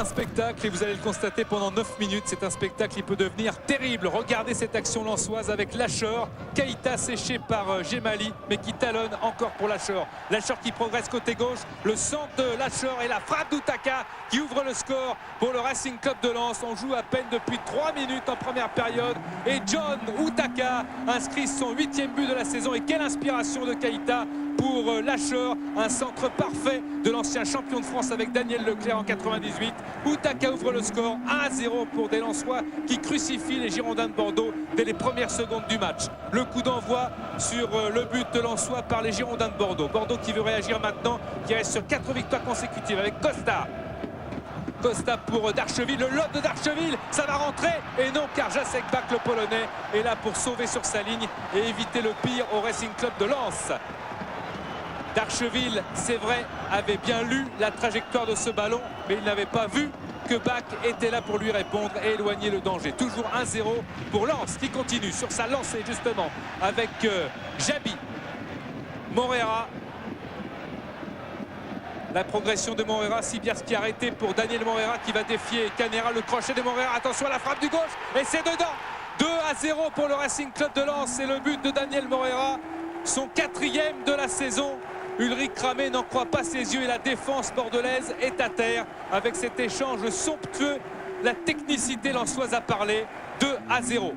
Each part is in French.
un spectacle et vous allez le constater pendant 9 minutes. C'est un spectacle qui peut devenir terrible. Regardez cette action lensoise avec Lacheur. Keita séché par Gemali, mais qui talonne encore pour Lacheur. Lacheur qui progresse côté gauche. Le centre de Lacheur et la frappe d'Outaka qui ouvre le score pour le Racing Club de Lens. On joue à peine depuis 3 minutes en première période. Et John Outaka inscrit son 8e but de la saison. Et quelle inspiration de Keita pour Lacheur. Un centre parfait de l'ancien champion de France avec Daniel Leclerc en 98. Outaka ouvre le score 1-0 pour des Lensois qui crucifient les Girondins de Bordeaux dès les premières secondes du match. Le coup d'envoi sur le but de Lensois par les Girondins de Bordeaux. Bordeaux qui veut réagir maintenant, qui reste sur 4 victoires consécutives avec Costa. Costa pour Darcheville, le lob de Darcheville, ça va rentrer. Et non, car Jacek Bak, le Polonais, est là pour sauver sur sa ligne et éviter le pire au Racing Club de Lens. Darcheville, c'est vrai, avait bien lu la trajectoire de ce ballon, mais il n'avait pas vu que Bak était là pour lui répondre et éloigner le danger. Toujours 1-0 pour Lens qui continue sur sa lancée justement avec Jabi. Morera. La progression de Morera, Sibierski arrêté pour Daniel Morera qui va défier Canera. Le crochet de Morera, attention à la frappe du gauche et c'est dedans. 2-0 pour le Racing Club de Lens, c'est le but de Daniel Morera, son 4e de la saison. Ulrich Kramé n'en croit pas ses yeux et la défense bordelaise est à terre avec cet échange somptueux. La technicité lensoise a parlé. 2-0.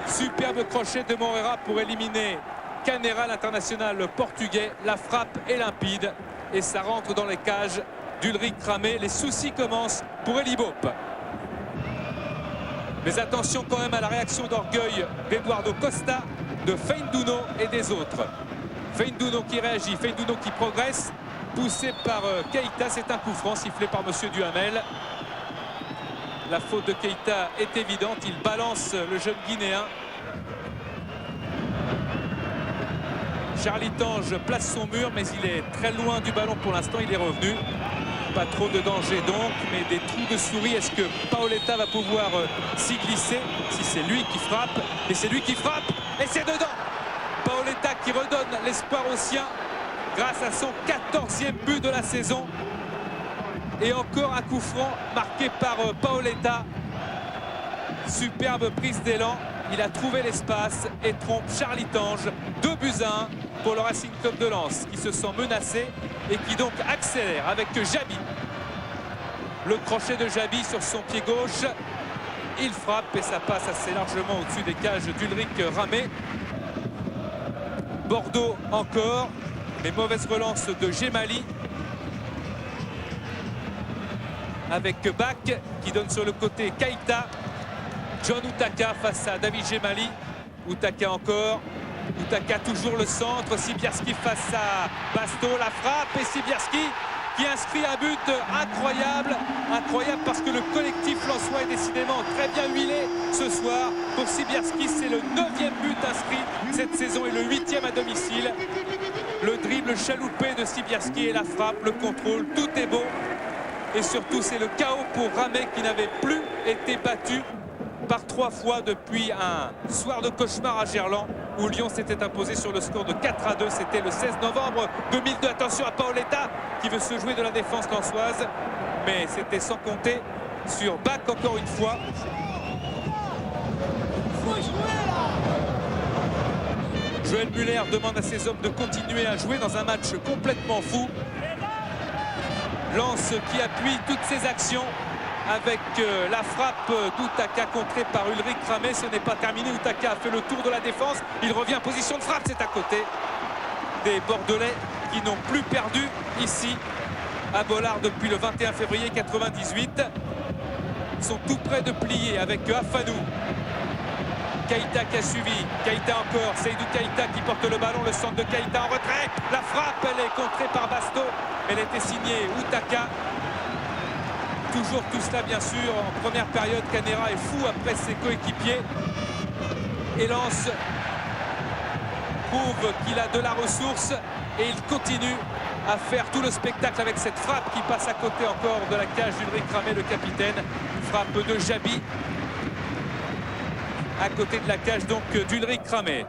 Superbe crochet de Morera pour éliminer Canera, l'international portugais. La frappe est limpide et ça rentre dans les cages d'Ulrich Kramé. Les soucis commencent pour Elibop. Mais attention quand même à la réaction d'orgueil d'Eduardo Costa, de Feindouno et des autres. Feindouno qui réagit, Feindouno qui progresse, poussé par Keita. C'est un coup franc sifflé par monsieur Duhamel. La faute de Keita est évidente, il balance le jeune Guinéen. Charlie Tange place son mur, mais il est très loin du ballon pour l'instant, il est revenu. Pas trop de danger donc, mais des trous de souris. Est-ce que Paoletta va pouvoir s'y glisser? Si c'est lui qui frappe, et c'est lui qui frappe, et c'est dedans. Paoletta qui redonne l'espoir aux siens grâce à son 14e but de la saison. Et encore un coup franc marqué par Paoletta. Superbe prise d'élan. Il a trouvé l'espace et trompe Charlie Tange. 2-1 pour le Racing Club de Lens qui se sent menacé et qui donc accélère avec Jabi. Le crochet de Jabi sur son pied gauche. Il frappe et ça passe assez largement au-dessus des cages d'Ulrich Kramé. Bordeaux encore, mais mauvaise relance de Gemali. Avec Bak qui donne sur le côté Keita. John Outaka face à David Gemali. Outaka encore. Outaka toujours le centre. Sibierski face à Basto. La frappe et Sibierski qui inscrit un but incroyable. Incroyable parce que le collectif lensois est décidément très bien huilé ce soir. Pour Sibierski, c'est le 9e but inscrit cette saison et le 8e à domicile. Le dribble chaloupé de Sibierski et la frappe, le contrôle, tout est beau. Et surtout, c'est le chaos pour Ramé qui n'avait plus été battu par 3 fois depuis un soir de cauchemar à Gerland où Lyon s'était imposé sur le score de 4-2. C'était le 16 novembre 2002. Attention à Paoletta qui veut se jouer de la défense lensoise. Mais c'était sans compter sur Bak encore une fois. Joël Muller demande à ses hommes de continuer à jouer dans un match complètement fou. Lens qui appuie toutes ses actions avec la frappe d'Outaka contrée par Ulrich Kramé. Ce n'est pas terminé. Outaka a fait le tour de la défense. Il revient en position de frappe. C'est à côté des Bordelais qui n'ont plus perdu ici à Bollard depuis le 21 février 98. Ils sont tout près de plier avec Afanou. Keita qui a suivi. Keita encore. Seydou Keita qui porte le ballon. Le centre de Keita en retrait. La frappe, elle est contrée par Basto. Elle était signée Outaka. Toujours tout cela bien sûr en première période. Canera est fou après ses coéquipiers. Et Lens prouve qu'il a de la ressource et il continue à faire tout le spectacle avec cette frappe qui passe à côté encore de la cage d'Ulrich Kramé, le capitaine. Frappe de Jabi à côté de la cage donc d'Ulrich Kramé.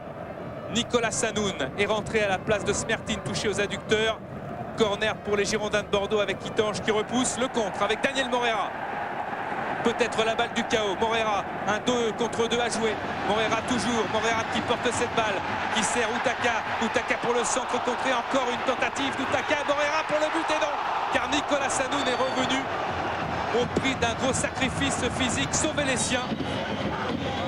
Nicolas Sanoun est rentré à la place de Smertin, touché aux adducteurs. Corner pour les Girondins de Bordeaux avec Kittange qui repousse. Le contre avec Daniel Morera. Peut-être la balle du chaos. Morera, un 2 contre 2 à jouer. Morera toujours. Morera qui porte cette balle, qui sert Outaka. Outaka pour le centre contré. Encore une tentative d'Outaka. Morera pour le but et non, car Nicolas Sanoun est revenu au prix d'un gros sacrifice physique, sauver les siens.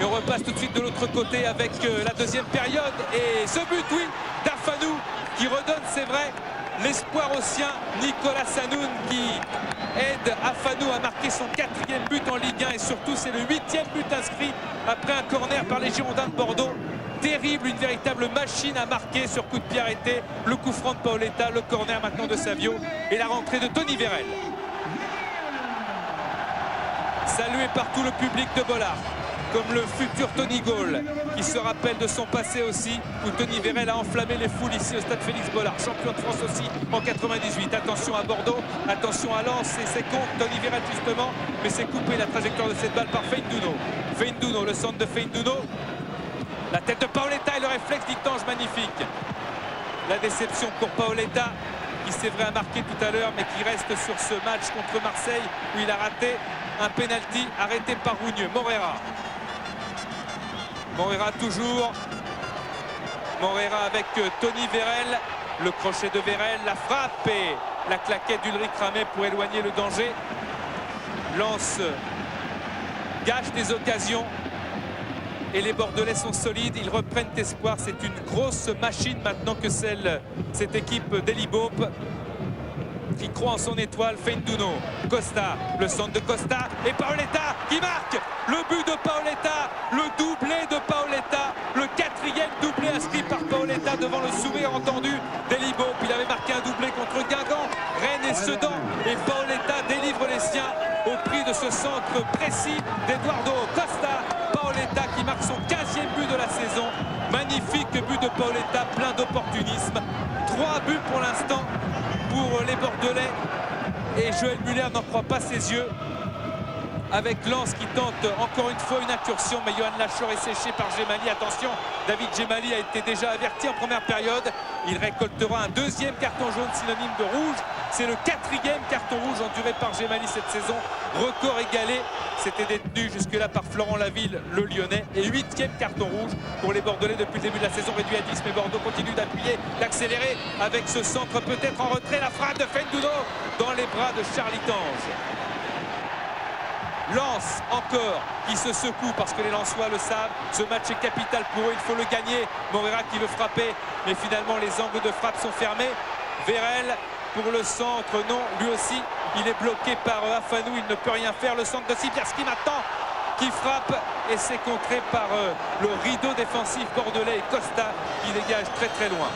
Et on repasse tout de suite de l'autre côté avec la deuxième période. Et ce but, oui, d'Afanou qui redonne, c'est vrai, l'espoir aux siens. Nicolas Sanoun qui aide Afanou à marquer son 4e but en Ligue 1. Et surtout, c'est le 8e but inscrit après un corner par les Girondins de Bordeaux. Terrible, une véritable machine à marquer sur coup de pied arrêté. Le coup franc de Paoletta, le corner maintenant de Savio et la rentrée de Tony Vérel. Salué par tout le public de Bollard, comme le futur Tony Gaulle, qui se rappelle de son passé aussi, où Tony Vérel a enflammé les foules ici au stade Félix Bollard, champion de France aussi en 98. Attention à Bordeaux, attention à Lens, et c'est contre Tony Vérel justement, mais c'est coupé la trajectoire de cette balle par Feindouno. Feindouno, le centre de Feindouno, la tête de Paoletta et le réflexe d'Ittange magnifique. La déception pour Paoletta, qui c'est vrai a marqué tout à l'heure, mais qui reste sur ce match contre Marseille où il a raté un penalty arrêté par Rougneux. Morera. Morera toujours. Morera avec Tony Vérel. Le crochet de Vérel, la frappe et la claquette d'Ulrich Ramé pour éloigner le danger. Lens gâche des occasions. Et les Bordelais sont solides, ils reprennent espoir. C'est une grosse machine maintenant que cette équipe d'Eli Bope qui croit en son étoile. Feindouno, Costa, le centre de Costa et Paoletta qui marque le but de Paoletta, le doublé de Paoletta, le 4e doublé inscrit par Paoletta devant le sourire entendu d'Eli Bope. Il avait marqué un doublé contre Guingamp, Rennes et Sedan, et Paoletta délivre les siens au prix de ce centre précis d'Eduardo Costa. Paoletta qui marque son 15e but de la saison. Magnifique but de Paoletta, plein d'opportunisme. 3 buts pour l'instant pour les Bordelais. Et Joël Muller n'en croit pas ses yeux. Avec Lens qui tente encore une fois une incursion, mais Yoann Lachor est séché par Gemali. Attention, David Gemali a été déjà averti en première période. Il récoltera un 2e carton jaune synonyme de rouge. C'est le 4e carton rouge enduré par Gemali cette saison. Record égalé. C'était détenu jusque-là par Florent Laville, le Lyonnais. Et 8e carton rouge pour les Bordelais depuis le début de la saison, réduit à 10. Mais Bordeaux continue d'appuyer, d'accélérer avec ce centre peut-être en retrait. La frappe de Feindouno dans les bras de Charlie Tange. Lens encore qui se secoue parce que les Lensois le savent. Ce match est capital pour eux, il faut le gagner. Morera qui veut frapper, mais finalement les angles de frappe sont fermés. Vérel pour le centre, non, lui aussi il est bloqué par Afanou, il ne peut rien faire. Le centre de Sibierski maintenant qui frappe et c'est contré par le rideau défensif bordelais et Costa qui dégage très très loin.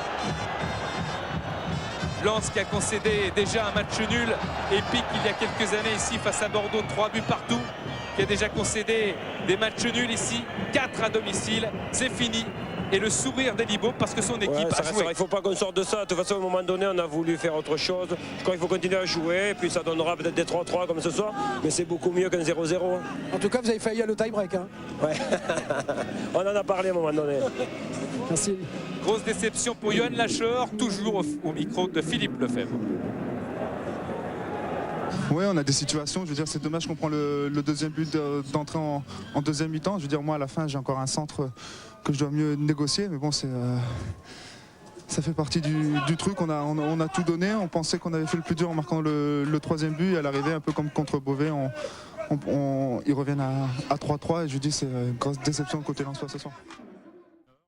Lens qui a concédé déjà un match nul épique il y a quelques années ici face à Bordeaux, 3 buts partout, qui a déjà concédé des matchs nuls ici, 4 à domicile, c'est fini. Et le sourire d'Eli Bope parce que son équipe a joué. Il ne faut pas qu'on sorte de ça. De toute façon, à un moment donné, on a voulu faire autre chose. Je crois qu'il faut continuer à jouer. Et puis ça donnera peut-être des 3-3 comme ce soir. Mais c'est beaucoup mieux qu'un 0-0. En tout cas, vous avez failli à le tie-break. Hein. Ouais. On en a parlé à un moment donné. Merci. Grosse déception pour Yoann Lachor, toujours au micro de Philippe Lefebvre. Oui, on a des situations. Je veux dire, c'est dommage qu'on prend le 2e but d'entrée en 2e mi-temps. Je veux dire, moi, à la fin, j'ai encore un centre que je dois mieux négocier. Mais bon, ça fait partie du truc. On a tout donné. On pensait qu'on avait fait le plus dur en marquant le 3e but. Et à l'arrivée, un peu comme contre Beauvais, ils reviennent à 3-3. Et je dis, c'est une grosse déception côté Lensois ce soir.